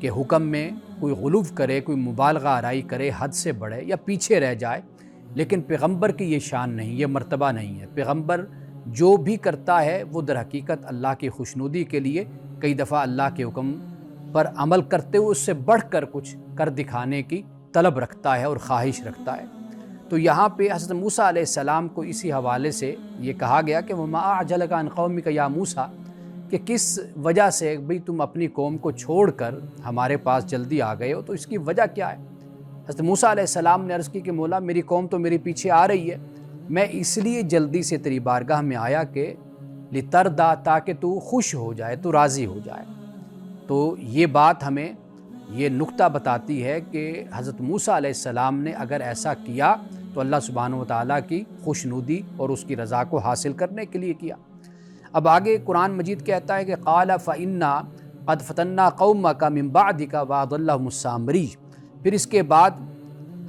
کہ حکم میں کوئی غلو کرے، کوئی مبالغہ آرائی کرے، حد سے بڑھے یا پیچھے رہ جائے، لیکن پیغمبر کی یہ شان نہیں، یہ مرتبہ نہیں ہے۔ پیغمبر جو بھی کرتا ہے وہ در حقیقت اللہ کی خوشنودی کے لیے، کئی دفعہ اللہ کے حکم پر عمل کرتے ہوئے اس سے بڑھ کر کچھ کر دکھانے کی طلب رکھتا ہے اور خواہش رکھتا ہے۔ تو یہاں پہ حضرت موسیٰ علیہ السلام کو اسی حوالے سے یہ کہا گیا کہ وَمَا أَعْجَلَكَ عَنْ قَوْمِكَ يَا موسیٰ، کہ کس وجہ سے بھئی تم اپنی قوم کو چھوڑ کر ہمارے پاس جلدی آ گئے ہو، تو اس کی وجہ کیا ہے؟ حضرت موسیٰ علیہ السلام نے عرض کی کہ مولا میری قوم تو میرے پیچھے آ رہی ہے، میں اس لیے جلدی سے تیری بارگاہ میں آیا کہ لِتَرْضَىٰ، تاکہ تو خوش ہو جائے، تو راضی ہو جائے۔ تو یہ بات ہمیں یہ نقطہ بتاتی ہے کہ حضرت موسیٰ علیہ السلام نے اگر ایسا کیا تو اللہ سبحانہ و تعالیٰ کی خوشنودی اور اس کی رضا کو حاصل کرنے کے لیے کیا۔ اب آگے قرآن مجید کہتا ہے کہ قَالَ فَإِنَّا قَدْ فَتَنَّا قَوْمَكَ مِن بَعْدِكَ وَأَضَلَّهُمُ السَّامِرِيُّ، پھر اس کے بعد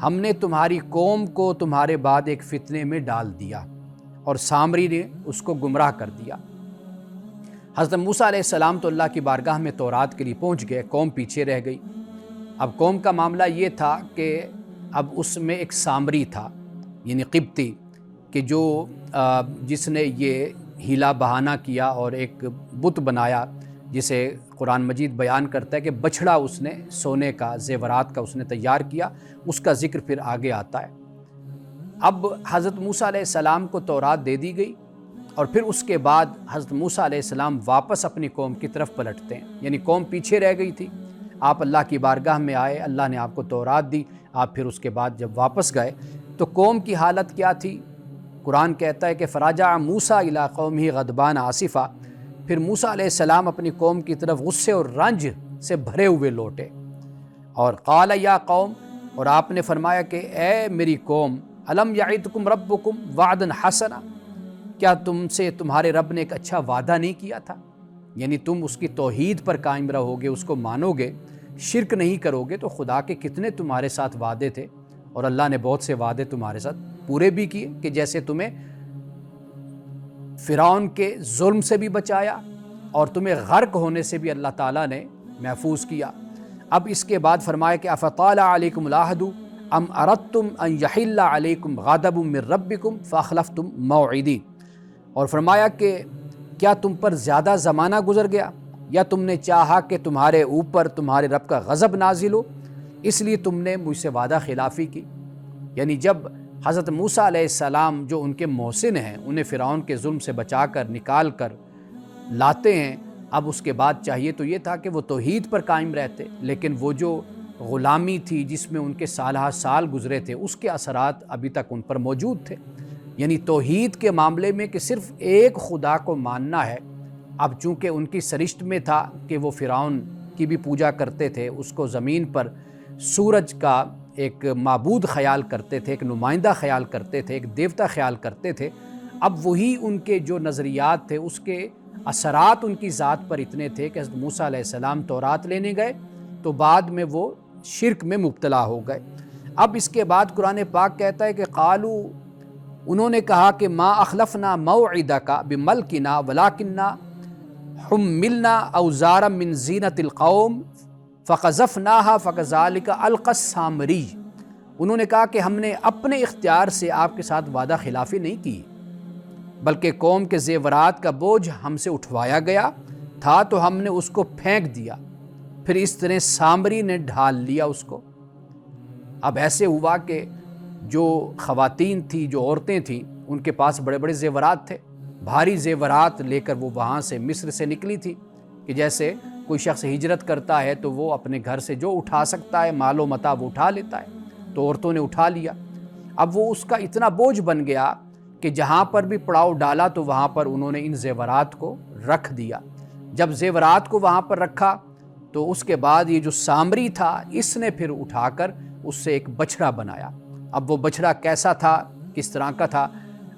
ہم نے تمہاری قوم کو تمہارے بعد ایک فتنے میں ڈال دیا اور سامری نے اس کو گمراہ کر دیا۔ حضرت موسیٰ علیہ السلام تو اللہ کی بارگاہ میں تورات کے لیے پہنچ گئے، قوم پیچھے رہ گئی۔ اب قوم کا معاملہ یہ تھا کہ اب اس میں ایک سامری تھا، یعنی قبطی، کہ جو جس نے یہ ہیلا بہانہ کیا اور ایک بت بنایا، جسے قرآن مجید بیان کرتا ہے کہ بچھڑا اس نے سونے کا، زیورات کا اس نے تیار کیا، اس کا ذکر پھر آگے آتا ہے۔ اب حضرت موسیٰ علیہ السلام کو تورات دے دی گئی، اور پھر اس کے بعد حضرت موسیٰ علیہ السلام واپس اپنی قوم کی طرف پلٹتے ہیں، یعنی قوم پیچھے رہ گئی تھی، آپ اللہ کی بارگاہ میں آئے، اللہ نے آپ کو تورات دی، آپ پھر اس کے بعد جب واپس گئے تو قوم کی حالت کیا تھی؟ قرآن کہتا ہے کہ فراجع موسیٰ الی قومہ غضبان آسفا، پھر موسیٰ علیہ السلام اپنی قوم کی طرف غصے اور رنج سے بھرے ہوئے لوٹے، اور قال یا قوم، اور آپ نے فرمایا کہ اے میری قوم، الم یعدکم ربکم وعدا حسنا، کیا تم سے تمہارے رب نے ایک اچھا وعدہ نہیں کیا تھا؟ یعنی تم اس کی توحید پر قائم رہو گے، اس کو مانو گے، شرک نہیں کرو گے، تو خدا کے کتنے تمہارے ساتھ وعدے تھے، اور اللہ نے بہت سے وعدے تمہارے ساتھ پورے بھی کیے، کہ جیسے تمہیں فرعون کے ظلم سے بھی بچایا اور تمہیں غرق ہونے سے بھی اللہ تعالیٰ نے محفوظ کیا۔ اب اس کے بعد فرمایا کہ افطال علیکم العہد ام اردتم ان یحل علیکم غضب من ربکم فاخلفتم موعدی، اور فرمایا کہ کیا تم پر زیادہ زمانہ گزر گیا، یا تم نے چاہا کہ تمہارے اوپر تمہارے رب کا غضب نازل ہو، اس لیے تم نے مجھ سے وعدہ خلافی کی۔ یعنی جب حضرت موسیٰ علیہ السلام جو ان کے محسن ہیں، انہیں فرعون کے ظلم سے بچا کر نکال کر لاتے ہیں، اب اس کے بعد چاہیے تو یہ تھا کہ وہ توحید پر قائم رہتے، لیکن وہ جو غلامی تھی جس میں ان کے سالہ سال گزرے تھے، اس کے اثرات ابھی تک ان پر موجود تھے۔ یعنی توحید کے معاملے میں کہ صرف ایک خدا کو ماننا ہے، اب چونکہ ان کی سرشت میں تھا کہ وہ فرعون کی بھی پوجا کرتے تھے، اس کو زمین پر سورج کا ایک معبود خیال کرتے تھے، ایک نمائندہ خیال کرتے تھے، ایک دیوتا خیال کرتے تھے، اب وہی ان کے جو نظریات تھے اس کے اثرات ان کی ذات پر اتنے تھے کہ حضرت موسیٰ علیہ السلام تورات لینے گئے تو بعد میں وہ شرک میں مبتلا ہو گئے۔ اب اس کے بعد قرآن پاک کہتا ہے کہ قالو، انہوں نے کہا کہ ما اخلفنا موعدک بملکنا ولکننا حملنا اوزارا من زینت القوم فقذفناها فکذالک القی السامری، انہوں نے کہا کہ ہم نے اپنے اختیار سے آپ کے ساتھ وعدہ خلافی نہیں کی، بلکہ قوم کے زیورات کا بوجھ ہم سے اٹھوایا گیا تھا تو ہم نے اس کو پھینک دیا، پھر اس طرح سامری نے ڈھال لیا اس کو۔ اب ایسے ہوا کہ جو خواتین تھی، جو عورتیں تھیں، ان کے پاس بڑے بڑے زیورات تھے، بھاری زیورات لے کر وہ وہاں سے مصر سے نکلی تھی، کہ جیسے کوئی شخص ہجرت کرتا ہے تو وہ اپنے گھر سے جو اٹھا سکتا ہے مال و متاع وہ اٹھا لیتا ہے، تو عورتوں نے اٹھا لیا۔ اب وہ اس کا اتنا بوجھ بن گیا کہ جہاں پر بھی پڑاؤ ڈالا تو وہاں پر انہوں نے ان زیورات کو رکھ دیا۔ جب زیورات کو وہاں پر رکھا تو اس کے بعد یہ جو سامری تھا اس نے پھر اٹھا کر اس سے ایک بچھڑا بنایا۔ اب وہ بچھڑا کیسا تھا، کس طرح کا تھا،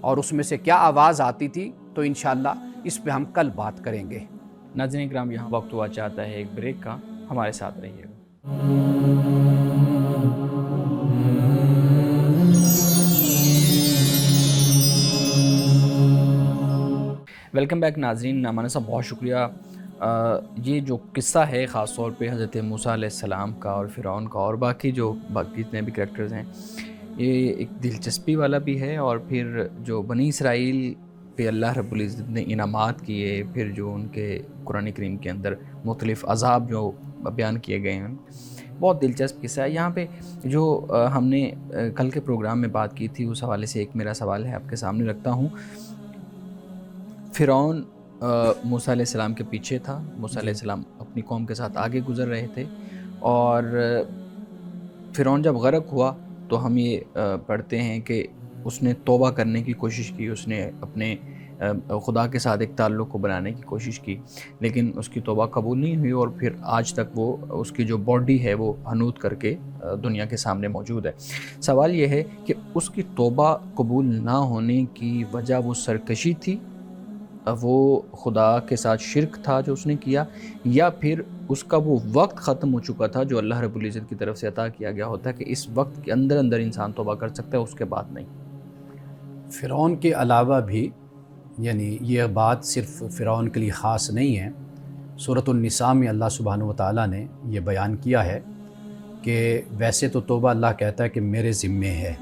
اور اس میں سے کیا آواز آتی تھی، تو انشاءاللہ اس پہ ہم کل بات کریں گے۔ ناظرین کرام، یہاں وقت ہوا چاہتا ہے ایک بریک کا، ہمارے ساتھ رہیے گا۔ ویلکم بیک ناظرین، مولانا صاحب بہت شکریہ یہ جو قصہ ہے خاص طور پہ حضرت موسیٰ علیہ السلام کا اور فرعون کا اور باقی جتنے بھی کریکٹرز ہیں، یہ ایک دلچسپی والا بھی ہے، اور پھر جو بنی اسرائیل پہ اللہ رب العزت نے انعامات کیے، پھر جو ان کے قرآن کریم کے اندر مختلف عذاب جو بیان کیے گئے ہیں، بہت دلچسپ قصہ ہے۔ یہاں پہ جو ہم نے کل کے پروگرام میں بات کی تھی، اس حوالے سے ایک میرا سوال ہے آپ کے سامنے رکھتا ہوں۔ فرعون موسیٰ علیہ السلام کے پیچھے تھا، موسیٰ علیہ السلام اپنی قوم کے ساتھ آگے گزر رہے تھے، اور فرعون جب غرق ہوا تو ہم یہ پڑھتے ہیں کہ اس نے توبہ کرنے کی کوشش کی، اس نے اپنے خدا کے ساتھ ایک تعلق کو بنانے کی کوشش کی، لیکن اس کی توبہ قبول نہیں ہوئی، اور پھر آج تک وہ اس کی جو باڈی ہے وہ حنوط کر کے دنیا کے سامنے موجود ہے۔ سوال یہ ہے کہ اس کی توبہ قبول نہ ہونے کی وجہ وہ سرکشی تھی، وہ خدا کے ساتھ شرک تھا جو اس نے کیا، یا پھر اس کا وہ وقت ختم ہو چکا تھا جو اللہ رب العزت کی طرف سے عطا کیا گیا ہوتا ہے کہ اس وقت کے اندر انسان توبہ کر سکتا ہے، اس کے بعد نہیں؟ فرعون کے علاوہ بھی، یعنی یہ بات صرف فرعون کے لیے خاص نہیں ہے، سورۃ النساء میں اللہ سبحانہ و تعالیٰ نے یہ بیان کیا ہے کہ ویسے تو توبہ اللہ کہتا ہے کہ میرے ذمے ہے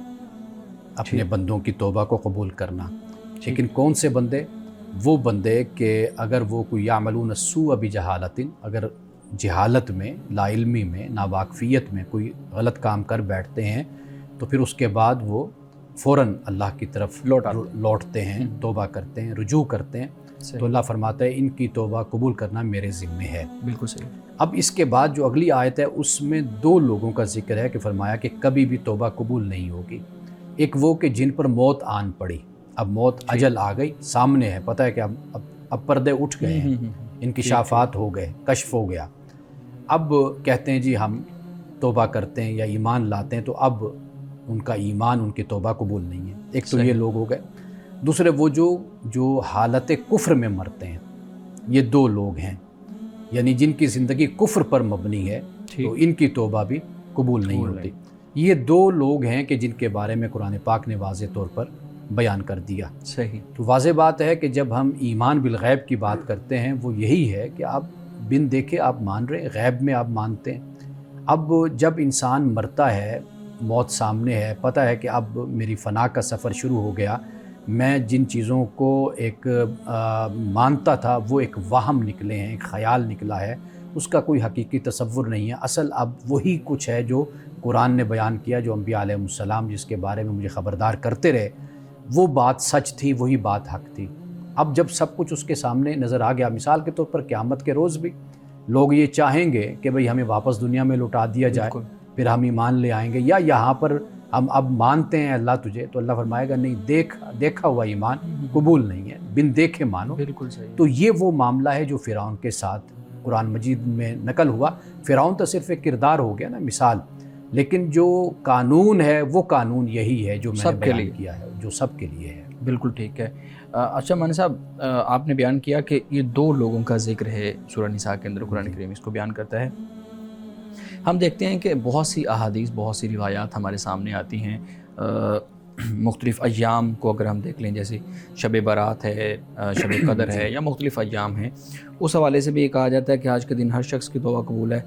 اپنے بندوں کی توبہ کو قبول کرنا، لیکن کون سے بندے؟ وہ بندے کہ اگر وہ کوئی یعملون السوء بجہالۃ، اگر جہالت میں، لا علمی میں، ناواقفیت میں کوئی غلط کام کر بیٹھتے ہیں تو پھر اس کے بعد وہ فوراً اللہ کی طرف لوٹتے ہیں، توبہ کرتے ہیں، رجوع کرتے ہیں، تو اللہ فرماتا ہے ان کی توبہ قبول کرنا میرے ذمے ہے۔ بالکل صحیح۔ اب اس کے بعد جو اگلی آیت ہے اس میں دو لوگوں کا ذکر ہے کہ فرمایا کہ کبھی بھی توبہ قبول نہیں ہوگی۔ ایک وہ کہ جن پر موت آن پڑی، اب موت اجل آ گئی، سامنے ہے، پتہ ہے کہ اب پردے اٹھ گئے ہیں، انکشافات ہو گئے، کشف ہو گیا، اب کہتے ہیں جی ہم توبہ کرتے ہیں یا ایمان لاتے ہیں، تو اب ان کا ایمان، ان کی توبہ قبول نہیں ہے۔ ایک تو یہ لوگ ہو گئے۔ دوسرے وہ جو حالت کفر میں مرتے ہیں، یہ دو لوگ ہیں، یعنی جن کی زندگی کفر پر مبنی ہے تو ان کی توبہ بھی قبول نہیں ہوتی۔ یہ دو لوگ ہیں کہ جن کے بارے میں قرآن پاک نے واضح طور پر بیان کر دیا۔ صحیح۔ تو واضح بات ہے کہ جب ہم ایمان بالغیب کی بات کرتے ہیں وہ یہی ہے کہ آپ بن دیکھے آپ مان رہے ہیں، غیب میں آپ مانتے ہیں۔ اب جب انسان مرتا ہے، موت سامنے ہے، پتہ ہے کہ اب میری فنا کا سفر شروع ہو گیا، میں جن چیزوں کو ایک مانتا تھا وہ ایک وہم نکلے ہیں، ایک خیال نکلا ہے، اس کا کوئی حقیقی تصور نہیں ہے، اصل اب وہی کچھ ہے جو قرآن نے بیان کیا، جو انبیاء علیہ السلام جس کے بارے میں مجھے خبردار کرتے رہے، وہ بات سچ تھی، وہی بات حق تھی۔ اب جب سب کچھ اس کے سامنے نظر آ گیا، مثال کے طور پر قیامت کے روز بھی لوگ یہ چاہیں گے کہ بھئی ہمیں واپس دنیا میں لوٹا دیا جائے، پھر ہم ایمان لے آئیں گے، یا یہاں پر ہم اب مانتے ہیں اللہ تجھے، تو اللہ فرمائے گا نہیں، دیکھا ہوا ایمان قبول نہیں ہے، بن دیکھے مانو۔ بالکل صحیح۔ تو یہ وہ معاملہ ہے جو فرعون کے ساتھ قرآن مجید میں نقل ہوا۔ فرعون تو صرف ایک کردار ہو گیا نا، مثال، لیکن جو قانون ہے وہ قانون یہی ہے جو میں نے بیان کیا ہے، جو سب کے لیے ہے۔ بالکل ٹھیک ہے۔ اچھا مانی صاحب، آپ نے بیان کیا کہ یہ دو لوگوں کا ذکر ہے سورہ نساء کے اندر، قرآن کریم اس کو بیان کرتا ہے۔ ہم دیکھتے ہیں کہ بہت سی احادیث، بہت سی روایات ہمارے سامنے آتی ہیں، مختلف ایام کو اگر ہم دیکھ لیں، جیسے شب برات ہے، شب قدر ہے، یا مختلف ایام ہیں، اس حوالے سے بھی یہ کہا جاتا ہے کہ آج کے دن ہر شخص کی توبہ قبول ہے،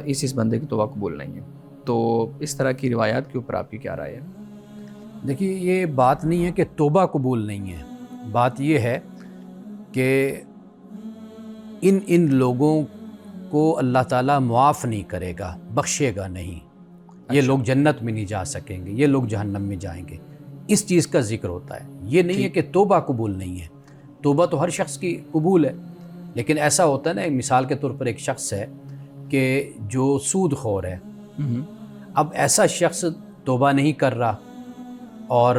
اس بندے کی توبہ قبول نہیں ہے۔ تو اس طرح کی روایات کے اوپر آپ کی کیا رائے ہے؟ دیکھیے، یہ بات نہیں ہے کہ توبہ قبول نہیں ہے، بات یہ ہے کہ ان لوگوں کو اللہ تعالیٰ معاف نہیں کرے گا، بخشے گا نہیں، یہ لوگ جنت میں نہیں جا سکیں گے، یہ لوگ جہنم میں جائیں گے، اس چیز کا ذکر ہوتا ہے۔ یہ نہیں ہے کہ توبہ قبول نہیں ہے، توبہ تو ہر شخص کی قبول ہے، لیکن ایسا ہوتا ہے نا، مثال کے طور پر ایک شخص ہے کہ جو سود خور ہے، اب ایسا شخص توبہ نہیں کر رہا اور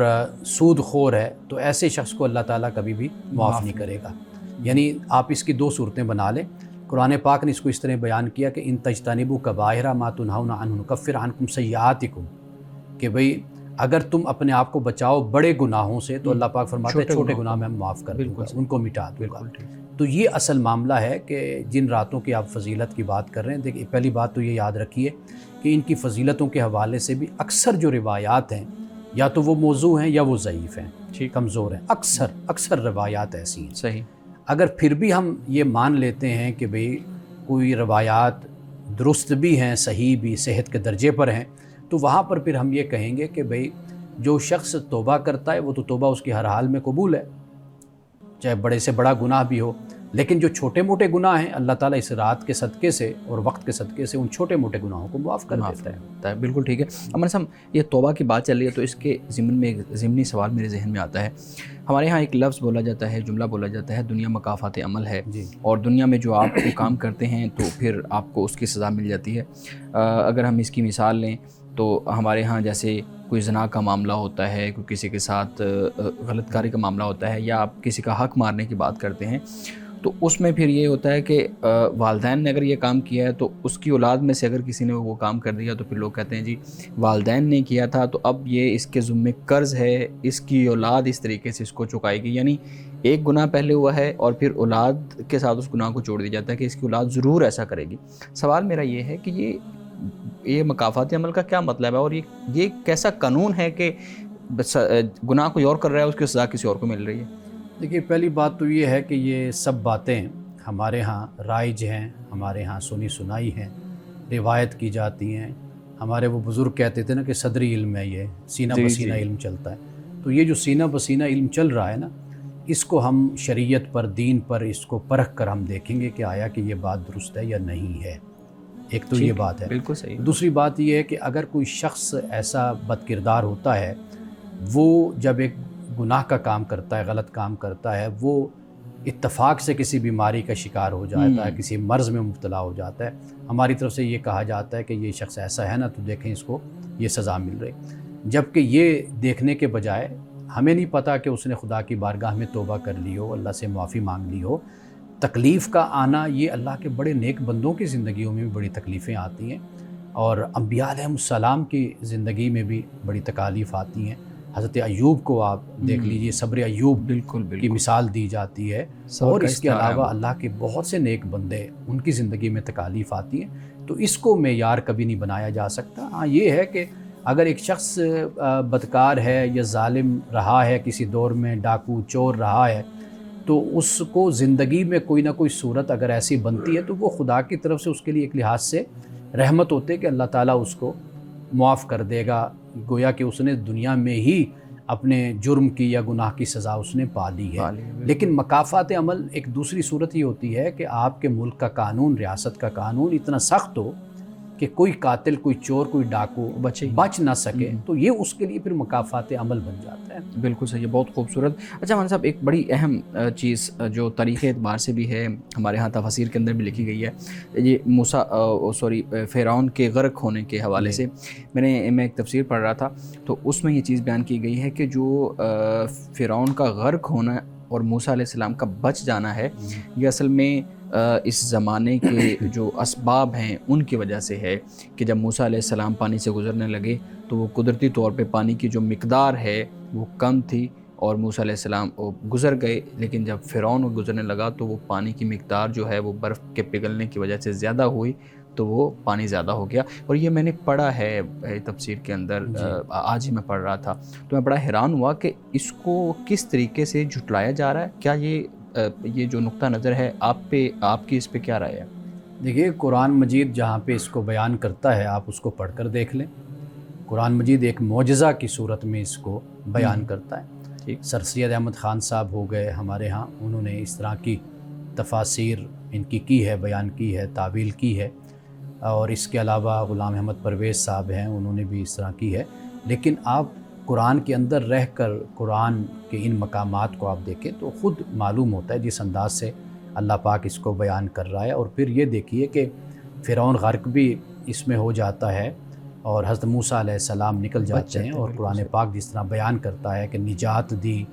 سود خور ہے، تو ایسے شخص کو اللہ تعالیٰ کبھی بھی معاف نہیں کرے گا۔ یعنی آپ اس کی دو صورتیں بنا لیں۔ قرآن پاک نے اس کو اس طرح بیان کیا کہ ان تجتنبوا کبائر ما تنہون عنہ نکفر عنکم سیئاتکم، کہ بھئی اگر تم اپنے آپ کو بچاؤ بڑے گناہوں سے تو اللہ پاک فرماتا ہے چھوٹے گناہ میں معاف کر دوں گا، ان کو مٹا دوں گا۔ تو یہ اصل معاملہ ہے کہ جن راتوں کی آپ فضیلت کی بات کر رہے ہیں، دیکھیے پہلی بات تو یہ یاد رکھیے کہ ان کی فضیلتوں کے حوالے سے بھی اکثر جو روایات ہیں یا تو وہ موضوع ہیں یا وہ ضعیف ہیں، کمزور ہیں، اکثر روایات ایسی ہیں۔ صحیح۔ اگر پھر بھی ہم یہ مان لیتے ہیں کہ بھئی کوئی روایات درست بھی ہیں، صحیح بھی، صحت کے درجے پر ہیں، تو وہاں پر پھر ہم یہ کہیں گے کہ بھئی جو شخص توبہ کرتا ہے وہ تو توبہ اس کی ہر حال میں قبول ہے، چاہے بڑے سے بڑا گناہ بھی ہو. لیکن جو چھوٹے موٹے گناہ ہیں اللہ تعالیٰ اس رات کے صدقے سے اور وقت کے صدقے سے ان چھوٹے موٹے گناہوں کو معاف کر دیتا ہے. بالکل ٹھیک ہے. امن صاحب یہ توبہ کی بات چل رہی ہے تو اس کے ضمن میں ایک ضمنی سوال میرے ذہن میں آتا ہے. ہمارے ہاں ایک لفظ بولا جاتا ہے، جملہ بولا جاتا ہے، دنیا مکافات عمل ہے. اور دنیا میں جو آپ کو کام کرتے ہیں تو پھر آپ کو اس کی سزا مل جاتی ہے. اگر ہم اس کی مثال لیں تو ہمارے ہاں جیسے کوئی زنا کا معاملہ ہوتا ہے، کوئی کسی کے ساتھ غلط کاری کا معاملہ ہوتا ہے، یا آپ کسی کا حق مارنے کی بات کرتے ہیں، تو اس میں پھر یہ ہوتا ہے کہ والدین نے اگر یہ کام کیا ہے تو اس کی اولاد میں سے اگر کسی نے وہ کام کر دیا تو پھر لوگ کہتے ہیں جی والدین نے کیا تھا تو اب یہ اس کے ذمہ قرض ہے، اس کی اولاد اس طریقے سے اس کو چکائے گی. یعنی ایک گناہ پہلے ہوا ہے اور پھر اولاد کے ساتھ اس گناہ کو چھوڑ دیا جاتا ہے کہ اس کی اولاد ضرور ایسا کرے گی. سوال میرا یہ ہے کہ یہ مکافاتی عمل کا کیا مطلب ہے، اور یہ کیسا قانون ہے کہ گناہ کوئی اور کر رہا ہے اس کی سزا کسی اور کو مل رہی ہے؟ دیکھیے پہلی بات تو یہ ہے کہ یہ سب باتیں ہمارے ہاں رائج ہیں، ہمارے ہاں سنی سنائی ہیں، روایت کی جاتی ہیں. ہمارے وہ بزرگ کہتے تھے نا کہ صدری علم ہے، یہ سینہ بسینہ علم چلتا ہے. تو یہ جو سینہ بسینہ علم چل رہا ہے نا، اس کو ہم شریعت پر، دین پر اس کو پرکھ کر ہم دیکھیں گے کہ آیا کہ یہ بات درست ہے یا نہیں ہے. ایک تو یہ بات ہے. بالکل صحیح. دوسری بات یہ ہے کہ اگر کوئی شخص ایسا بد کردار ہوتا ہے، وہ جب ایک گناہ کا کام کرتا ہے، غلط کام کرتا ہے، وہ اتفاق سے کسی بیماری کا شکار ہو جاتا ہے، کسی مرض میں مبتلا ہو جاتا ہے، ہماری طرف سے یہ کہا جاتا ہے کہ یہ شخص ایسا ہے نا تو دیکھیں اس کو یہ سزا مل رہی. جبکہ یہ دیکھنے کے بجائے ہمیں نہیں پتہ کہ اس نے خدا کی بارگاہ میں توبہ کر لی ہو، اللہ سے معافی مانگ لی ہو. تکلیف کا آنا یہ اللہ کے بڑے نیک بندوں کی زندگیوں میں بھی بڑی تکلیفیں آتی ہیں، اور انبیاء علیہ السلام کی زندگی میں بھی بڑی تکالیف آتی ہیں. حضرت ایوب کو آپ دیکھ لیجئے، صبر ایوب کی مثال دی جاتی ہے. اور اس کے علاوہ اللہ کے بہت سے نیک بندے، ان کی زندگی میں تکالیف آتی ہیں. تو اس کو معیار کبھی نہیں بنایا جا سکتا. ہاں یہ ہے کہ اگر ایک شخص بدکار ہے یا ظالم رہا ہے، کسی دور میں ڈاکو چور رہا ہے، تو اس کو زندگی میں کوئی نہ کوئی صورت اگر ایسی بنتی ہے تو وہ خدا کی طرف سے اس کے لیے ایک لحاظ سے رحمت ہوتے کہ اللہ تعالیٰ اس کو معاف کر دے گا. گویا کہ اس نے دنیا میں ہی اپنے جرم کی یا گناہ کی سزا اس نے پا لی ہے. لیکن مکافات عمل ایک دوسری صورت یہ ہوتی ہے کہ آپ کے ملک کا قانون، ریاست کا قانون اتنا سخت ہو کہ کوئی قاتل، کوئی چور، کوئی ڈاکو بچ نہ سکے، تو یہ اس کے لیے پھر مکافات عمل بن جاتا ہے. بالکل صحیح، بہت خوبصورت. اچھا مولانا صاحب، ایک بڑی اہم چیز جو تاریخ اعتبار سے بھی ہے، ہمارے ہاں تفاسیر کے اندر بھی لکھی گئی ہے، یہ فرعون کے غرق ہونے کے حوالے سے. میں ایک تفسیر پڑھ رہا تھا تو اس میں یہ چیز بیان کی گئی ہے کہ جو فرعون کا غرق ہونا اور موسیٰ علیہ السلام کا بچ جانا ہے، یہ اصل میں اس زمانے کے جو اسباب ہیں ان کی وجہ سے ہے کہ جب موسیٰ علیہ السلام پانی سے گزرنے لگے تو وہ قدرتی طور پہ پانی کی جو مقدار ہے وہ کم تھی اور موسیٰ علیہ السلام گزر گئے. لیکن جب فرعون گزرنے لگا تو وہ پانی کی مقدار جو ہے وہ برف کے پگھلنے کی وجہ سے زیادہ ہوئی تو وہ پانی زیادہ ہو گیا. اور یہ میں نے پڑھا ہے تفسیر کے اندر، آج ہی میں پڑھ رہا تھا تو میں بڑا حیران ہوا کہ اس کو کس طریقے سے جھٹلایا جا رہا ہے. کیا یہ جو نقطہ نظر ہے آپ کی اس پہ کیا رائے ہے؟ دیکھیے قرآن مجید جہاں پہ اس کو بیان کرتا ہے آپ اس کو پڑھ کر دیکھ لیں. قرآن مجید ایک معجزہ کی صورت میں اس کو بیان کرتا ہے. سر سید احمد خان صاحب ہو گئے ہمارے ہاں، انہوں نے اس طرح کی تفاسیر ان کی ہے، بیان کی ہے، تعویل کی ہے. اور اس کے علاوہ غلام احمد پرویز صاحب ہیں، انہوں نے بھی اس طرح کی ہے. لیکن آپ قرآن کے اندر رہ کر قرآن کے ان مقامات کو آپ دیکھیں تو خود معلوم ہوتا ہے جس انداز سے اللہ پاک اس کو بیان کر رہا ہے. اور پھر یہ دیکھیے کہ فرعون غرق بھی اس میں ہو جاتا ہے اور حضرت موسیٰ علیہ السلام نکل جاتے ہیں. اور قرآن پاک جس طرح بیان کرتا ہے کہ نجات دی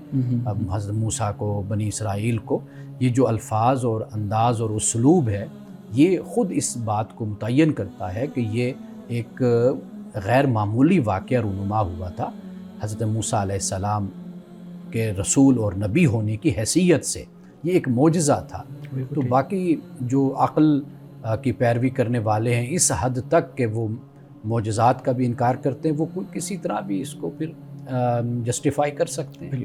حضرت موسیٰ کو، بنی اسرائیل کو، یہ جو الفاظ اور انداز اور اسلوب ہے یہ خود اس بات کو متعین کرتا ہے کہ یہ ایک غیر معمولی واقعہ رونما ہوا تھا حضرت موسیٰ علیہ السلام کے رسول اور نبی ہونے کی حیثیت سے. یہ ایک معجزہ تھا. تو باقی جو عقل کی پیروی کرنے والے ہیں اس حد تک کہ وہ معجزات کا بھی انکار کرتے ہیں، وہ کسی طرح بھی اس کو پھر جسٹیفائی کر سکتے ہیں.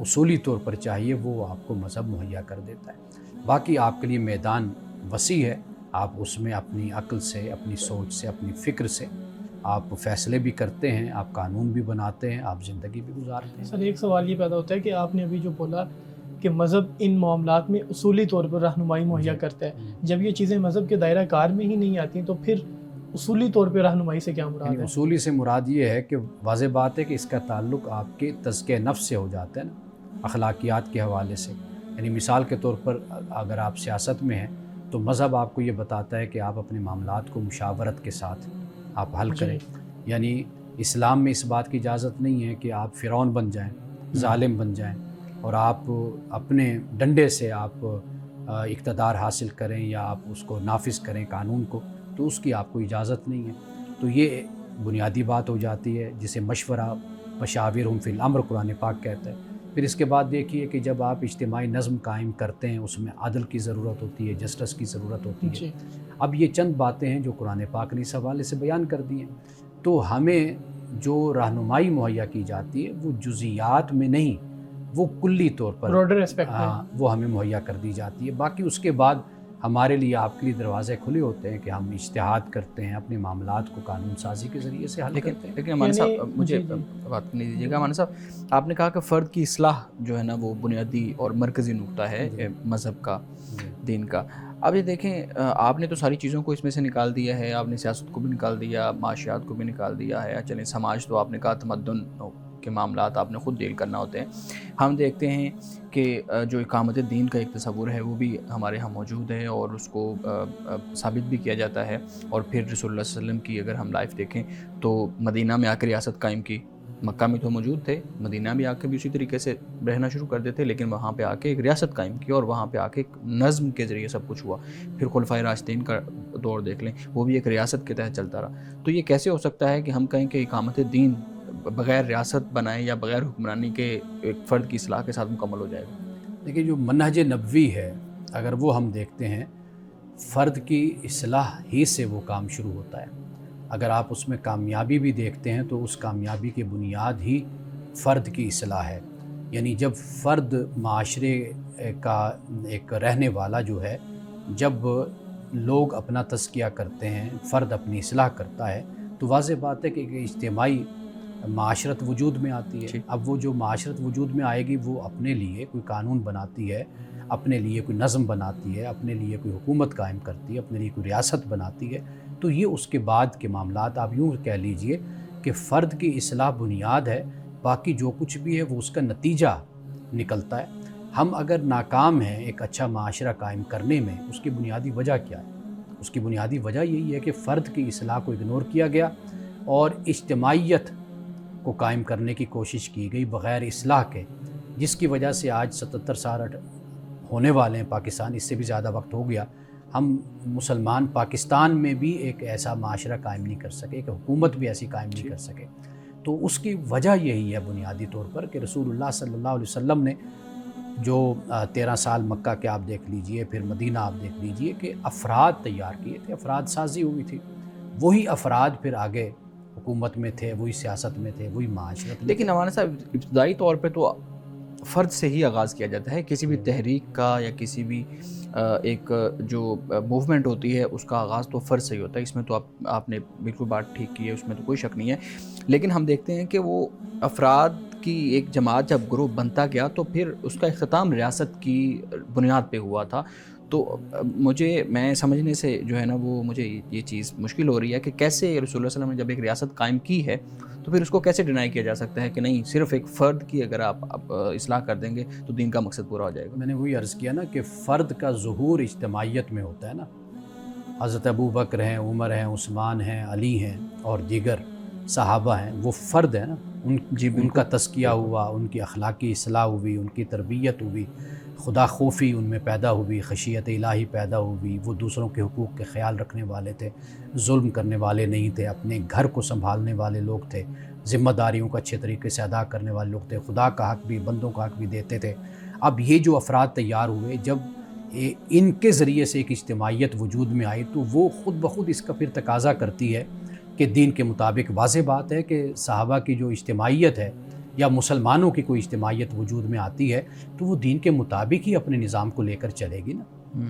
اصولی طور پر چاہیے وہ آپ کو مذہب مہیا کر دیتا ہے۔ باقی آپ کے لیے میدان وسیع ہے، آپ اس میں اپنی عقل سے، اپنی سوچ سے، اپنی فکر سے آپ فیصلے بھی کرتے ہیں، آپ قانون بھی بناتے ہیں، آپ زندگی بھی گزارتے ہیں۔ سر ایک سوال یہ پیدا ہوتا ہے کہ آپ نے ابھی جو بولا کہ مذہب ان معاملات میں اصولی طور پر رہنمائی مہیا کرتا ہے، جب یہ چیزیں مذہب کے دائرہ کار میں ہی نہیں آتی تو پھر اصولی طور پہ رہنمائی سے کیا مراد یعنی ہے؟ اصولی سے مراد یہ ہے کہ واضح بات ہے کہ اس کا تعلق آپ کے تزکیہ نفس سے ہو جاتا ہے نا، اخلاقیات کے حوالے سے۔ یعنی مثال کے طور پر اگر آپ سیاست میں ہیں تو مذہب آپ کو یہ بتاتا ہے کہ آپ اپنے معاملات کو مشاورت کے ساتھ آپ حل کریں۔ یعنی اسلام میں اس بات کی اجازت نہیں ہے کہ آپ فرعون بن جائیں، ظالم بن جائیں اور آپ اپنے ڈنڈے سے آپ اقتدار حاصل کریں یا آپ اس کو نافذ کریں قانون کو، تو اس کی آپ کو اجازت نہیں ہے۔ تو یہ بنیادی بات ہو جاتی ہے جسے مشورہ وشاورہم فی الامر قرآن پاک کہتا ہے۔ پھر اس کے بعد دیکھیے کہ جب آپ اجتماعی نظم قائم کرتے ہیں اس میں عدل کی ضرورت ہوتی ہے، جسٹس کی ضرورت ہوتی ہے۔ اب یہ چند باتیں ہیں جو قرآن پاک نے اس حوالے سے بیان کر دی ہیں۔ تو ہمیں جو رہنمائی مہیا کی جاتی ہے وہ جزیات میں نہیں، وہ کلی طور پر براڈر اسپیکٹ میں وہ ہمیں مہیا کر دی جاتی ہے۔ باقی اس کے بعد ہمارے لیے آپ کے لیے دروازے کھلے ہوتے ہیں کہ ہم اجتہاد کرتے ہیں، اپنے معاملات کو قانون سازی کے ذریعے سے حل کرتے ہیں۔ لیکن امان صاحب مجھے بات کرنے دیجیے گا۔ امان صاحب آپ نے کہا کہ فرد کی اصلاح جو ہے نا وہ بنیادی اور مرکزی نقطہ ہے مذہب کا، دین کا۔ اب یہ دیکھیں آپ نے تو ساری چیزوں کو اس میں سے نکال دیا ہے، آپ نے سیاست کو بھی نکال دیا، معاشیات کو بھی نکال دیا ہے، چلیں سماج تو آپ نے کہا تمدن کے معاملات آپ نے خود ڈیل کرنا ہوتے ہیں۔ ہم دیکھتے ہیں کہ جو اقامت دین کا ایک تصور ہے وہ بھی ہمارے ہاں موجود ہے اور اس کو ثابت بھی کیا جاتا ہے۔ اور پھر رسول اللہ صلی اللہ علیہ وسلم کی اگر ہم لائف دیکھیں تو مدینہ میں آ کے ریاست قائم کی، مکہ میں تو موجود تھے، مدینہ بھی آ کے بھی اسی طریقے سے رہنا شروع کر دیتے، لیکن وہاں پہ آ کے ایک ریاست قائم کی اور وہاں پہ آ کے ایک نظم کے ذریعے سب کچھ ہوا۔ پھر خلفائے راشدین کا دور دیکھ لیں، وہ بھی ایک ریاست کے تحت چلتا رہا۔ تو یہ کیسے ہو سکتا ہے کہ ہم کہیں کہ اقامت دین بغیر ریاست بنائیں یا بغیر حکمرانی کے ایک فرد کی اصلاح کے ساتھ مکمل ہو جائے گا؟ دیکھیے جو منہج نبوی ہے اگر وہ ہم دیکھتے ہیں، فرد کی اصلاح ہی سے وہ کام شروع ہوتا ہے۔ اگر آپ اس میں کامیابی بھی دیکھتے ہیں تو اس کامیابی کی بنیاد ہی فرد کی اصلاح ہے۔ یعنی جب فرد معاشرے کا ایک رہنے والا جو ہے، جب لوگ اپنا تزکیہ کرتے ہیں، فرد اپنی اصلاح کرتا ہے، تو واضح بات ہے کہ ایک اجتماعی معاشرت وجود میں آتی ہے۔ اب وہ جو معاشرت وجود میں آئے گی وہ اپنے لیے کوئی قانون بناتی ہے، اپنے لیے کوئی نظم بناتی ہے، اپنے لیے کوئی حکومت قائم کرتی ہے، اپنے لیے کوئی ریاست بناتی ہے۔ تو یہ اس کے بعد کے معاملات آپ یوں کہہ لیجئے کہ فرد کی اصلاح بنیاد ہے، باقی جو کچھ بھی ہے وہ اس کا نتیجہ نکلتا ہے۔ ہم اگر ناکام ہیں ایک اچھا معاشرہ قائم کرنے میں، اس کی بنیادی وجہ کیا ہے؟ اس کی بنیادی وجہ یہی ہے کہ فرد کی اصلاح کو اگنور کیا گیا اور اجتماعیت کو قائم کرنے کی کوشش کی گئی بغیر اصلاح کے، جس کی وجہ سے آج 77 سال ہونے والے ہیں پاکستان، اس سے بھی زیادہ وقت ہو گیا، ہم مسلمان پاکستان میں بھی ایک ایسا معاشرہ قائم نہیں کر سکے، ایک حکومت بھی ایسی قائم نہیں کر سکے۔ تو اس کی وجہ یہی ہے بنیادی طور پر کہ رسول اللہ صلی اللہ علیہ وسلم نے جو 13 سال مکہ کے آپ دیکھ لیجئے، پھر مدینہ آپ دیکھ لیجئے، کہ افراد تیار کیے تھے، افراد سازی ہوئی تھی، وہی افراد پھر آگے حکومت میں تھے، وہی سیاست میں تھے، وہی معاشرت میں۔ لیکن ہمارے صاحب ابتدائی طور پہ تو فرد سے ہی آغاز کیا جاتا ہے، کسی بھی تحریک کا یا کسی بھی ایک جو موومنٹ ہوتی ہے اس کا آغاز تو فرد سے ہی ہوتا ہے۔ اس میں تو آپ نے بالکل بات ٹھیک کی ہے، اس میں تو کوئی شک نہیں ہے۔ لیکن ہم دیکھتے ہیں کہ وہ افراد کی ایک جماعت جب گروہ بنتا گیا تو پھر اس کا اختتام ریاست کی بنیاد پہ ہوا تھا۔ تو میں سمجھنے سے جو ہے نا وہ مجھے یہ چیز مشکل ہو رہی ہے کہ کیسے رسول اللہ صلی اللہ علیہ وسلم نے جب ایک ریاست قائم کی ہے تو پھر اس کو کیسے ڈینائی کیا جا سکتا ہے کہ نہیں صرف ایک فرد کی اگر آپ اصلاح کر دیں گے تو دین کا مقصد پورا ہو جائے گا؟ میں نے وہی عرض کیا نا کہ فرد کا ظہور اجتماعیت میں ہوتا ہے نا۔ حضرت ابو بکر ہیں، عمر ہیں، عثمان ہیں، علی ہیں اور دیگر صحابہ ہیں، وہ فرد ہیں نا، ان کا تزکیہ ہوا، ان کی اخلاقی اصلاح ہوئی، ان کی تربیت ہوئی، خدا خوفی ان میں پیدا ہوئی، خشیت الہی پیدا ہوئی، وہ دوسروں کے حقوق کے خیال رکھنے والے تھے، ظلم کرنے والے نہیں تھے، اپنے گھر کو سنبھالنے والے لوگ تھے، ذمہ داریوں کو اچھے طریقے سے ادا کرنے والے لوگ تھے، خدا کا حق بھی، بندوں کا حق بھی دیتے تھے۔ اب یہ جو افراد تیار ہوئے، جب ان کے ذریعے سے ایک اجتماعیت وجود میں آئی تو وہ خود بخود اس کا پھر تقاضا کرتی ہے کہ دین کے مطابق، واضح بات ہے کہ صحابہ کی جو اجتماعیت ہے یا مسلمانوں کی کوئی اجتماعیت وجود میں آتی ہے تو وہ دین کے مطابق ہی اپنے نظام کو لے کر چلے گی نا۔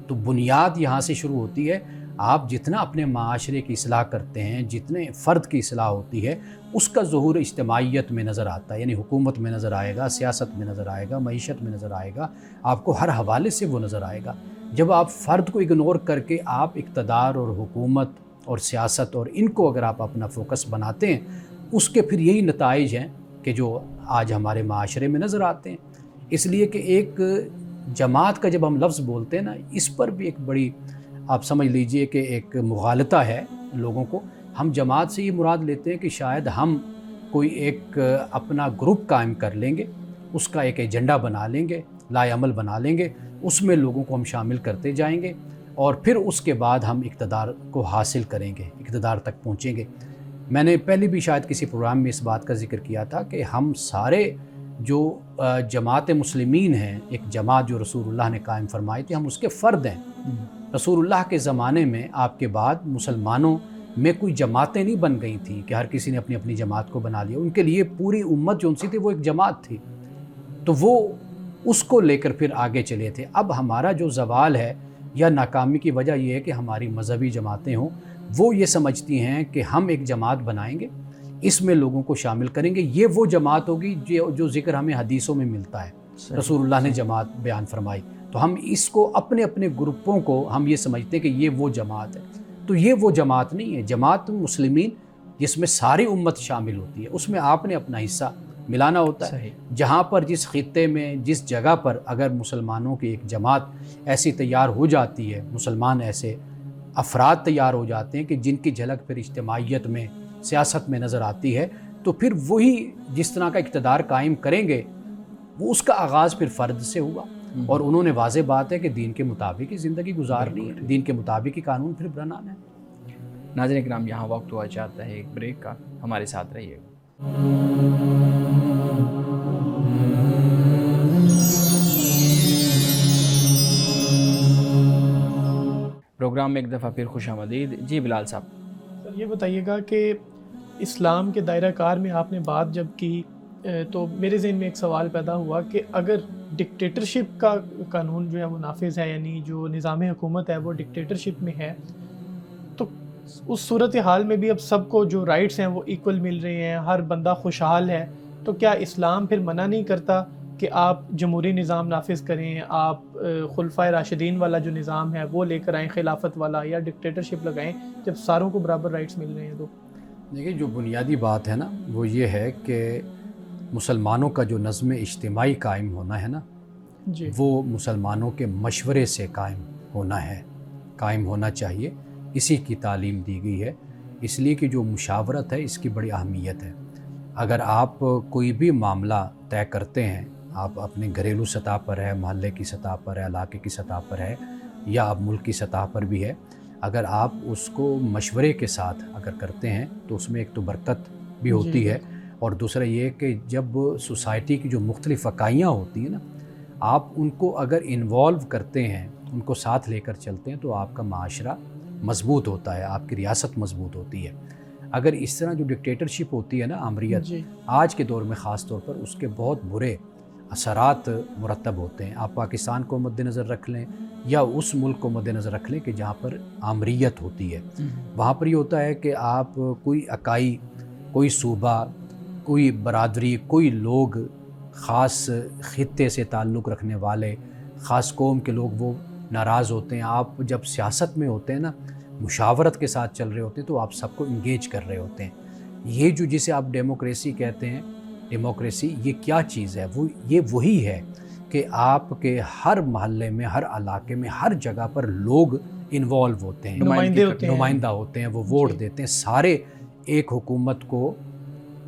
تو بنیاد یہاں سے شروع ہوتی ہے۔ آپ جتنا اپنے معاشرے کی اصلاح کرتے ہیں، جتنے فرد کی اصلاح ہوتی ہے، اس کا ظہور اجتماعیت میں نظر آتا ہے، یعنی حکومت میں نظر آئے گا، سیاست میں نظر آئے گا، معیشت میں نظر آئے گا، آپ کو ہر حوالے سے وہ نظر آئے گا۔ جب آپ فرد کو اگنور کر کے آپ اقتدار اور حکومت اور سیاست اور ان کو اگر آپ اپنا فوکس بناتے ہیں، اس کے پھر یہی نتائج ہیں کہ جو آج ہمارے معاشرے میں نظر آتے ہیں۔ اس لیے کہ ایک جماعت کا جب ہم لفظ بولتے ہیں نا، اس پر بھی ایک بڑی آپ سمجھ لیجئے کہ ایک مغالطہ ہے لوگوں کو۔ ہم جماعت سے یہ مراد لیتے ہیں کہ شاید ہم کوئی ایک اپنا گروپ قائم کر لیں گے، اس کا ایک ایجنڈا بنا لیں گے، لائے عمل بنا لیں گے، اس میں لوگوں کو ہم شامل کرتے جائیں گے اور پھر اس کے بعد ہم اقتدار کو حاصل کریں گے، اقتدار تک پہنچیں گے۔ میں نے پہلے بھی شاید کسی پروگرام میں اس بات کا ذکر کیا تھا کہ ہم سارے جو جماعت مسلمین ہیں، ایک جماعت جو رسول اللہ نے قائم فرمائی تھی، ہم اس کے فرد ہیں۔ رسول اللہ کے زمانے میں آپ کے بعد مسلمانوں میں کوئی جماعتیں نہیں بن گئی تھیں کہ ہر کسی نے اپنی اپنی جماعت کو بنا لیا۔ ان کے لیے پوری امت جو ان سی تھی وہ ایک جماعت تھی، تو وہ اس کو لے کر پھر آگے چلے تھے۔ اب ہمارا جو زوال ہے یا ناکامی کی وجہ یہ ہے کہ ہماری مذہبی جماعتیں ہوں، وہ یہ سمجھتی ہیں کہ ہم ایک جماعت بنائیں گے، اس میں لوگوں کو شامل کریں گے، یہ وہ جماعت ہوگی جو ذکر ہمیں حدیثوں میں ملتا ہے، رسول اللہ نے جماعت بیان فرمائی، تو ہم اس کو اپنے اپنے گروپوں کو ہم یہ سمجھتے ہیں کہ یہ وہ جماعت ہے۔ تو یہ وہ جماعت نہیں ہے۔ جماعت مسلمین جس میں ساری امت شامل ہوتی ہے، اس میں آپ نے اپنا حصہ ملانا ہوتا ہے۔ جہاں پر جس خطے میں جس جگہ پر اگر مسلمانوں کی ایک جماعت ایسی تیار ہو جاتی ہے، مسلمان ایسے افراد تیار ہو جاتے ہیں کہ جن کی جھلک پھر اجتماعیت میں سیاست میں نظر آتی ہے، تو پھر وہی جس طرح کا اقتدار قائم کریں گے، وہ اس کا آغاز پھر فرد سے ہوا، اور انہوں نے واضح بات ہے کہ دین کے مطابق ہی زندگی گزارنی ہے، دین کے مطابق ہی قانون پھر بنانا ہے۔ ناظرین کرام، یہاں وقت ہوا چاہتا ہے ایک بریک کا، ہمارے ساتھ رہیے گا۔ پروگرام میں ایک دفعہ پھر خوش آمدید۔ جی بلال صاحب، سر یہ بتائیے گا کہ اسلام کے دائرہ کار میں آپ نے بات جب کی تو میرے ذہن میں ایک سوال پیدا ہوا کہ اگر ڈکٹیٹرشپ کا قانون جو ہے وہ نافذ ہے، یعنی جو نظام حکومت ہے وہ ڈکٹیٹرشپ میں ہے، تو اس صورتحال میں بھی اب سب کو جو رائٹس ہیں وہ ایکول مل رہے ہیں، ہر بندہ خوشحال ہے، تو کیا اسلام پھر منع نہیں کرتا کہ آپ جمہوری نظام نافذ کریں، آپ خلفائے راشدین والا جو نظام ہے وہ لے کر آئیں، خلافت والا، یا ڈکٹیٹرشپ لگائیں جب ساروں کو برابر رائٹس مل رہے ہیں؟ تو دیکھیے، جو بنیادی بات ہے نا وہ یہ ہے کہ مسلمانوں کا جو نظم اجتماعی قائم ہونا ہے نا، جی وہ مسلمانوں کے مشورے سے قائم ہونا ہے، قائم ہونا چاہیے۔ اسی کی تعلیم دی گئی ہے، اس لیے کہ جو مشاورت ہے اس کی بڑی اہمیت ہے۔ اگر آپ کوئی بھی معاملہ طے کرتے ہیں، آپ اپنے گھریلو سطح پر ہے، محلے کی سطح پر ہے، علاقے کی سطح پر ہے، یا آپ ملک کی سطح پر بھی ہے، اگر آپ اس کو مشورے کے ساتھ اگر کرتے ہیں تو اس میں ایک تو برکت بھی ہوتی ہے، اور دوسرا یہ کہ جب سوسائٹی کی جو مختلف اکائیاں ہوتی ہیں نا، آپ ان کو اگر انوالو کرتے ہیں، ان کو ساتھ لے کر چلتے ہیں، تو آپ کا معاشرہ مضبوط ہوتا ہے، آپ کی ریاست مضبوط ہوتی ہے۔ اگر اس طرح جو ڈکٹیٹرشپ ہوتی ہے نا، آمریت، آج کے دور میں خاص طور پر اس کے بہت برے اثرات مرتب ہوتے ہیں۔ آپ پاکستان کو مد نظر رکھ لیں یا اس ملک کو مد نظر رکھ لیں کہ جہاں پر آمریت ہوتی ہے، وہاں پر یہ ہوتا ہے کہ آپ کوئی اکائی، کوئی صوبہ، کوئی برادری، کوئی لوگ، خاص خطے سے تعلق رکھنے والے، خاص قوم کے لوگ وہ ناراض ہوتے ہیں۔ آپ جب سیاست میں ہوتے ہیں نا، مشاورت کے ساتھ چل رہے ہوتے ہیں، تو آپ سب کو انگیج کر رہے ہوتے ہیں۔ یہ جو جسے آپ ڈیموکریسی کہتے ہیں، ڈیموکریسی یہ کیا چیز ہے؟ یہ وہی ہے کہ آپ کے ہر محلے میں، ہر علاقے میں، ہر جگہ پر لوگ انوالو ہوتے ہیں، نمائندہ ہوتے ہیں، وہ ووٹ دیتے ہیں، سارے ایک حکومت کو،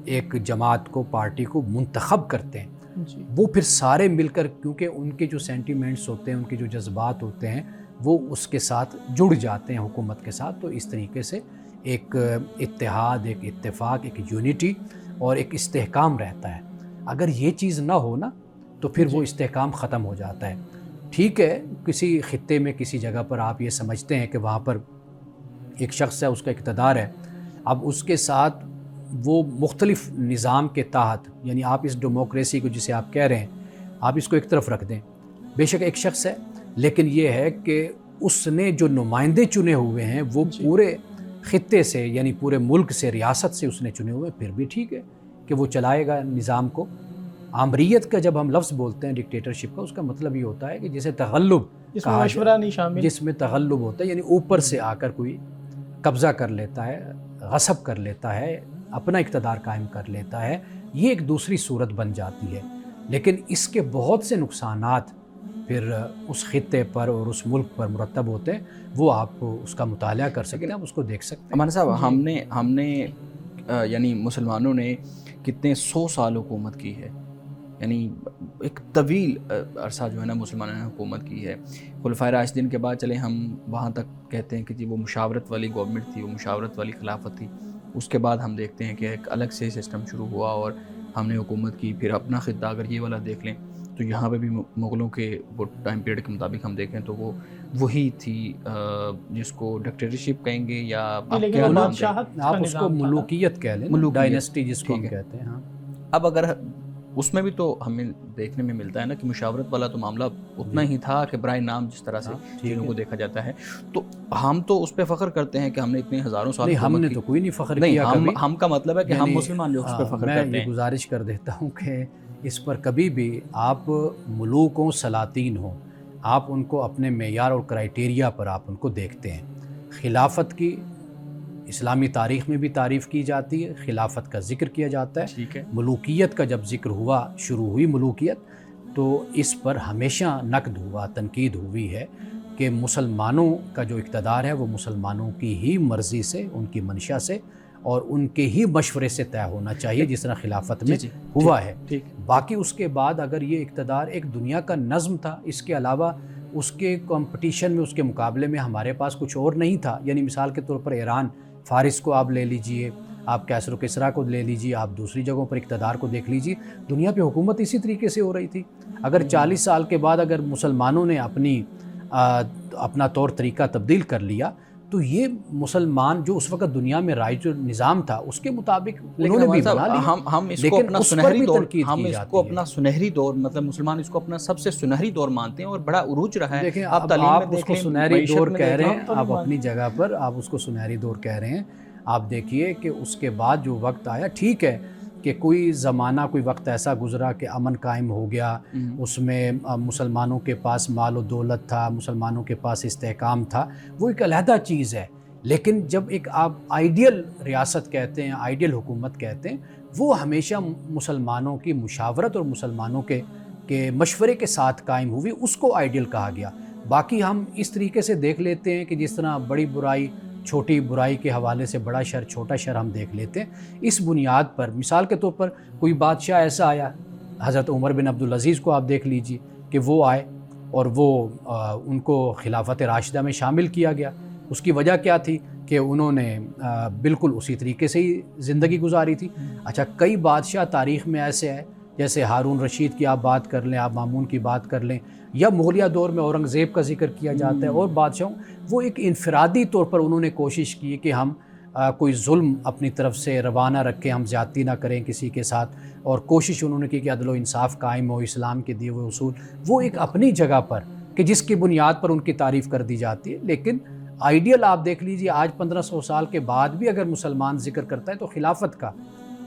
ایک جماعت کو، پارٹی کو منتخب کرتے ہیں۔ وہ پھر سارے مل کر، کیونکہ ان کے جو سینٹیمنٹس ہوتے ہیں، ان کے جو جذبات ہوتے ہیں، وہ اس کے ساتھ جڑ جاتے ہیں حکومت کے ساتھ، تو اس طریقے سے ایک اتحاد، ایک اتفاق، ایک یونٹی اور ایک استحکام رہتا ہے۔ اگر یہ چیز نہ ہو نا، تو پھر وہ استحکام ختم ہو جاتا ہے۔ ٹھیک ہے، کسی خطے میں، کسی جگہ پر آپ یہ سمجھتے ہیں کہ وہاں پر ایک شخص ہے، اس کا اقتدار ہے، اب اس کے ساتھ وہ مختلف نظام کے تحت، یعنی آپ اس ڈیموکریسی کو جسے آپ کہہ رہے ہیں آپ اس کو ایک طرف رکھ دیں، بے شک ایک شخص ہے، لیکن یہ ہے کہ اس نے جو نمائندے چنے ہوئے ہیں وہ پورے خطے سے، یعنی پورے ملک سے، ریاست سے اس نے چنے ہوئے، پھر بھی ٹھیک ہے کہ وہ چلائے گا نظام کو۔ آمریت کا جب ہم لفظ بولتے ہیں ڈکٹیٹرشپ کا، اس کا مطلب یہ ہوتا ہے کہ جسے تغلب اس میں مشورہ نہیں شامل، جس میں تغلب ہوتا ہے، یعنی اوپر سے آ کر کوئی قبضہ کر لیتا ہے، غصب کر لیتا ہے، اپنا اقتدار قائم کر لیتا ہے، یہ ایک دوسری صورت بن جاتی ہے۔ لیکن اس کے بہت سے نقصانات پھر اس خطے پر اور اس ملک پر مرتب ہوتے ہیں، وہ آپ اس کا مطالعہ کر سکتے ہیں، آپ اس کو دیکھ سکتے ہیں۔ مولانا صاحب، ہم نے یعنی مسلمانوں نے کتنے 100 سال حکومت کی ہے، یعنی ایک طویل عرصہ جو ہے نا مسلمانوں نے حکومت کی ہے۔ خلفائے راشدین کے بعد چلے ہم وہاں تک کہتے ہیں کہ جی وہ مشاورت والی گورنمنٹ تھی، وہ مشاورت والی خلافت تھی۔ اس کے بعد ہم دیکھتے ہیں کہ ایک الگ سے سسٹم شروع ہوا اور ہم نے حکومت کی۔ پھر اپنا خطہ اگر یہ والا دیکھ لیں تو یہاں پہ بھی مغلوں کے وہ ٹائم پیریڈ کے مطابق ہم دیکھیں تو وہ وہی تھی جس کو ڈکٹیٹرشپ کہیں گے یا لیکن وہ بادشاہت، آپ اس کو ملوکیت کہہ لیں، ڈائنسٹی جس کو ہم کہتے ہیں۔ ہاں، اب اگر اس میں بھی تو ہمیں دیکھنے میں ملتا ہے نا کہ مشاورت والا تو معاملہ اتنا ہی تھا کہ برائے نام جس طرح سے چیزوں کو دیکھا جاتا ہے، تو ہم تو اس پہ فخر کرتے ہیں کہ ہم نے اتنے ہزاروں سال ہم نے تو کوئی نہیں فخر کیا کبھی۔ ہم کا مطلب ہے کہ ہم مسلمان جو اس پہ فخر کرتے ہیں۔ میں یہ گزارش کر دیتا ہوں کہ اس پر کبھی بھی آپ ملوک ہوں، سلاطین ہوں، آپ ان کو اپنے معیار اور کرائیٹیریا پر آپ ان کو دیکھتے ہیں۔ خلافت کی اسلامی تاریخ میں بھی تعریف کی جاتی ہے، خلافت کا ذکر کیا جاتا ہے، ٹھیک ہے۔ ملوکیت کا جب ذکر ہوا، شروع ہوئی ملوکیت، تو اس پر ہمیشہ نقد ہوا، تنقید ہوئی ہے کہ مسلمانوں کا جو اقتدار ہے وہ مسلمانوں کی ہی مرضی سے، ان کی منشا سے اور ان کے ہی مشورے سے طے ہونا چاہیے، جس طرح خلافت میں ہوا ہے۔ باقی اس کے بعد اگر یہ اقتدار ایک دنیا کا نظم تھا، اس کے علاوہ اس کے کمپٹیشن میں، اس کے مقابلے میں ہمارے پاس کچھ اور نہیں تھا، یعنی مثال کے طور پر ایران، فارس کو آپ لے لیجئے، آپ کیسر و کسریٰ کو لے لیجئے، آپ دوسری جگہوں پر اقتدار کو دیکھ لیجئے، دنیا پہ حکومت اسی طریقے سے ہو رہی تھی۔ اگر 40 سال کے بعد اگر مسلمانوں نے اپنا طور طریقہ تبدیل کر لیا، تو یہ مسلمان جو اس وقت دنیا میں رائج نظام تھا اس کے مطابق انہوں نے بھی بنا لیا۔ ہم اس کو اپنا سنہری دور، ہم اس کو اپنا سنہری دور، مطلب مسلمان اس کو اپنا سب سے سنہری دور مانتے ہیں اور بڑا عروج رہا ہے۔ دیکھیں آپ اس کو سنہری دور کہہ رہے ہیں، آپ اپنی جگہ پر آپ اس کو سنہری دور کہہ رہے ہیں۔ آپ دیکھیے کہ اس کے بعد جو وقت آیا، ٹھیک ہے کہ کوئی زمانہ، کوئی وقت ایسا گزرا کہ امن قائم ہو گیا، اس میں مسلمانوں کے پاس مال و دولت تھا، مسلمانوں کے پاس استحکام تھا، وہ ایک علیحدہ چیز ہے۔ لیکن جب ایک آپ آئیڈیل ریاست کہتے ہیں، آئیڈیل حکومت کہتے ہیں، وہ ہمیشہ مسلمانوں کی مشاورت اور مسلمانوں کے مشورے کے ساتھ قائم ہوئی، اس کو آئیڈیل کہا گیا۔ باقی ہم اس طریقے سے دیکھ لیتے ہیں کہ جس طرح بڑی برائی چھوٹی برائی کے حوالے سے بڑا شر چھوٹا شر ہم دیکھ لیتے ہیں، اس بنیاد پر مثال کے طور پر کوئی بادشاہ ایسا آیا، حضرت عمر بن عبدالعزیز کو آپ دیکھ لیجئے کہ وہ آئے اور وہ ان کو خلافت راشدہ میں شامل کیا گیا۔ اس کی وجہ کیا تھی کہ انہوں نے بالکل اسی طریقے سے ہی زندگی گزاری تھی۔ اچھا، کئی بادشاہ تاریخ میں ایسے ہیں، جیسے ہارون رشید کی آپ بات کر لیں، آپ مامون کی بات کر لیں، یا مغلیہ دور میں اورنگزیب کا ذکر کیا جاتا ہے، اور بادشاہوں، وہ ایک انفرادی طور پر انہوں نے کوشش کی کہ ہم کوئی ظلم اپنی طرف سے روانہ رکھیں، ہم زیادتی نہ کریں کسی کے ساتھ، اور کوشش انہوں نے کی کہ عدل و انصاف قائم ہو، اسلام کے دیے ہوئے اصول، وہ ایک اپنی جگہ پر کہ جس کی بنیاد پر ان کی تعریف کر دی جاتی ہے۔ لیکن آئیڈیل آپ دیکھ لیجئے، آج 1500 سال کے بعد بھی اگر مسلمان ذکر کرتا ہے تو خلافت کا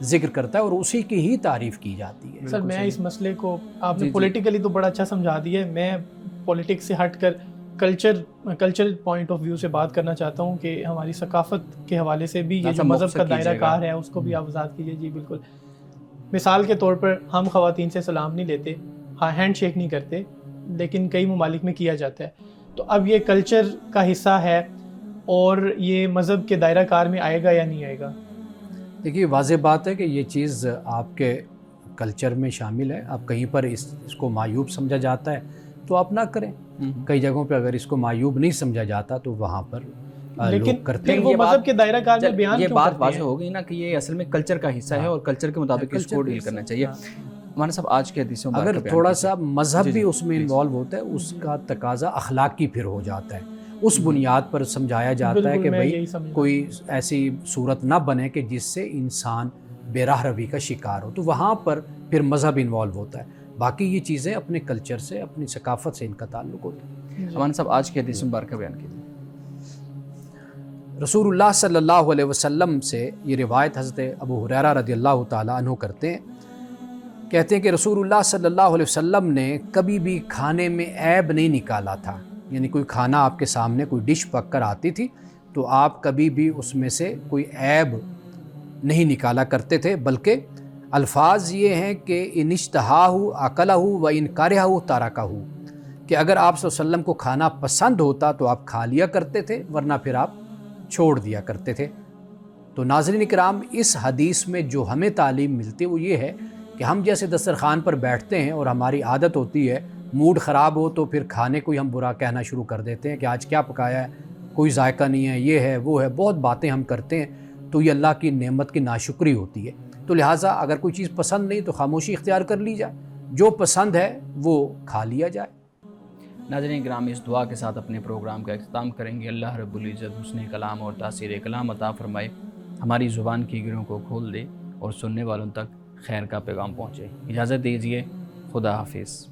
ذکر کرتا ہے اور اسی کی ہی تعریف کی جاتی ہے۔ سر، میں اس مسئلے کو آپ نے پولیٹیکلی تو بڑا اچھا سمجھا دیا ہے، میں پولیٹکس سے ہٹ کر کلچر پوائنٹ آف ویو سے بات کرنا چاہتا ہوں کہ ہماری ثقافت کے حوالے سے بھی یہ جو مذہب کا دائرہ کار ہے اس کو بھی آپ وضاحت کیجیے۔ جی بالکل، مثال کے طور پر ہم خواتین سے سلام نہیں لیتے، ہاں ہینڈ شیک نہیں کرتے، لیکن کئی ممالک میں کیا جاتا ہے۔ تو اب یہ کلچر کا حصہ ہے اور یہ مذہب کے دائرہ کار میں آئے گا یا نہیں آئے گا؟ دیکھیے، واضح بات ہے کہ یہ چیز آپ کے کلچر میں شامل ہے۔ اب کہیں پر اس کو معیوب سمجھا جاتا ہے تو آپ نہ کریں، کئی جگہوں پہ اگر اس کو معیوب نہیں سمجھا جاتا تو وہاں پر لوگ کرتے ہیں۔ وہ مذہب کے دائرہ کار میں بیان یہ بات واضح ہو گئی نا کہ یہ اصل میں کلچر کا حصہ ہے اور کلچر کے مطابق اس کو ڈیل کرنا چاہیے۔ مولانا صاحب، آج کے حدیثوں اگر تھوڑا سا مذہب بھی اس میں انوالو ہوتا ہے، اس کا تقاضا اخلاقی پھر ہو جاتا ہے، اس بنیاد پر سمجھایا جاتا ہے بالکل، کہ میں بھئی یہی سمجھتا کوئی ایسی صورت نہ بنے کہ جس سے انسان بے راہ روی کا شکار ہو، تو وہاں پر پھر مذہب انوالو ہوتا ہے۔ باقی یہ چیزیں اپنے کلچر سے، اپنی ثقافت سے ان کا تعلق ہوتا ہے۔ امان صاحب آج کی حدیث مبارکہ بیان کیجیے۔ رسول اللہ صلی اللہ علیہ وسلم سے یہ روایت حضرت ابو ہریرہ رضی اللہ تعالیٰ عنہ کرتے ہیں، کہتے ہیں کہ رسول اللہ صلی اللہ علیہ وسلم نے کبھی بھی کھانے میں عیب نہیں نکالا تھا، یعنی کوئی کھانا آپ کے سامنے کوئی ڈش پک کر آتی تھی تو آپ کبھی بھی اس میں سے کوئی عیب نہیں نکالا کرتے تھے، بلکہ الفاظ یہ ہیں کہ ان اشتہاہ اکلہ و ان کرہ ترکہ، کہ اگر آپ صلی اللہ علیہ وسلم کو کھانا پسند ہوتا تو آپ کھا لیا کرتے تھے، ورنہ پھر آپ چھوڑ دیا کرتے تھے۔ تو ناظرین کرام، اس حدیث میں جو ہمیں تعلیم ملتی ہے وہ یہ ہے کہ ہم جیسے دسترخوان پر بیٹھتے ہیں اور ہماری عادت ہوتی ہے موڈ خراب ہو تو پھر کھانے کو ہی ہم برا کہنا شروع کر دیتے ہیں کہ آج کیا پکایا ہے، کوئی ذائقہ نہیں ہے، یہ ہے وہ ہے، بہت باتیں ہم کرتے ہیں، تو یہ اللہ کی نعمت کی ناشکری ہوتی ہے۔ تو لہٰذا اگر کوئی چیز پسند نہیں تو خاموشی اختیار کر لی جائے، جو پسند ہے وہ کھا لیا جائے۔ ناظرین کرام، اس دعا کے ساتھ اپنے پروگرام کا اختتام کریں گے۔ اللہ رب العزت حسن کلام اور تاثیر کلام عطا فرمائے، ہماری زبان کی گروں کو کھول دے اور سننے والوں تک خیر کا پیغام پہنچے۔ اجازت دیجیے، خدا حافظ۔